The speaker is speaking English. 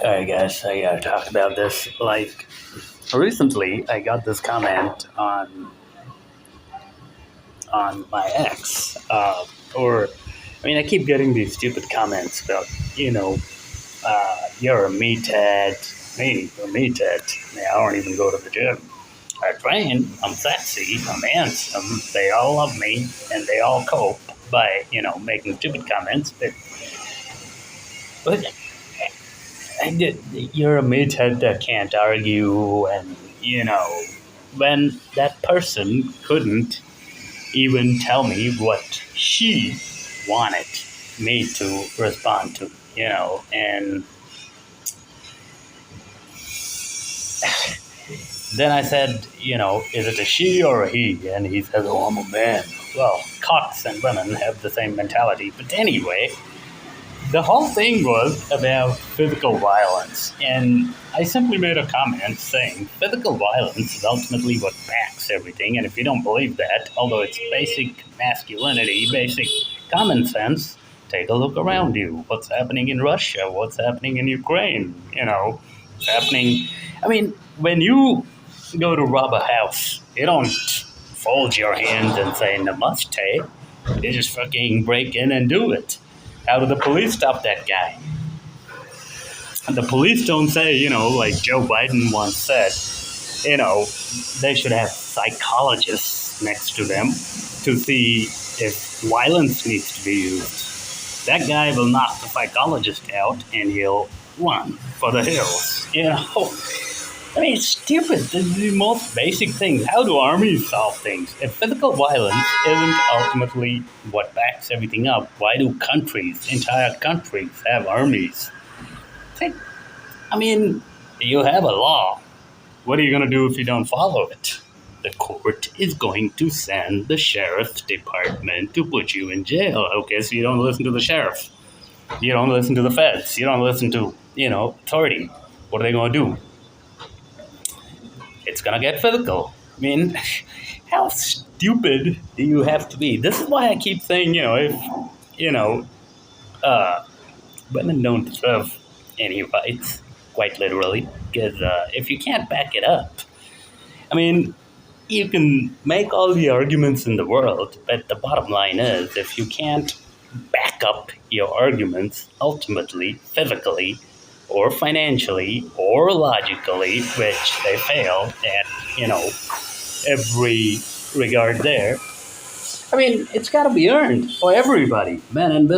Alright, guys, I gotta talk about this. Like, recently, I got this comment on my ex, or I mean, I keep getting these stupid comments about, you're a meathead. Me, a meathead. I don't even go to the gym. I train. I'm sexy. I'm handsome. They all love me, and they all cope by, making stupid comments. But you're a meathead that can't argue, and when that person couldn't even tell me what she wanted me to respond to, and then I said, is it a she or a he? And he says, oh, I'm a man. Well, cocks and women have the same mentality. But anyway, the whole thing was about physical violence, and I simply made a comment saying physical violence is ultimately what backs everything, and if you don't believe that, although it's basic masculinity, basic common sense, take a look around you. What's happening in Russia? What's happening in Ukraine? What's happening. I mean, when you go to rob a house, you don't fold your hands and say namaste. You just fucking break in and do it. How do the police stop that guy? And the police don't say, like Joe Biden once said, they should have psychologists next to them to see if violence needs to be used. That guy will knock the psychologist out and he'll run for the hills. I mean, it's stupid. This is the most basic thing. How do armies solve things? If physical violence isn't ultimately what backs everything up, why do entire countries, have armies? You have a law. What are you going to do if you don't follow it? The court is going to send the sheriff's department to put you in jail. Okay, so you don't listen to the sheriff. You don't listen to the feds. You don't listen to, authority. What are they going to do? It's going to get physical. I mean, how stupid do you have to be? This is why I keep saying, women don't deserve any rights, quite literally, because if you can't back it up, I mean, you can make all the arguments in the world, but the bottom line is, if you can't back up your arguments ultimately, physically, or financially, or logically, which they fail at, every regard there. I mean, it's got to be earned for everybody, men and women.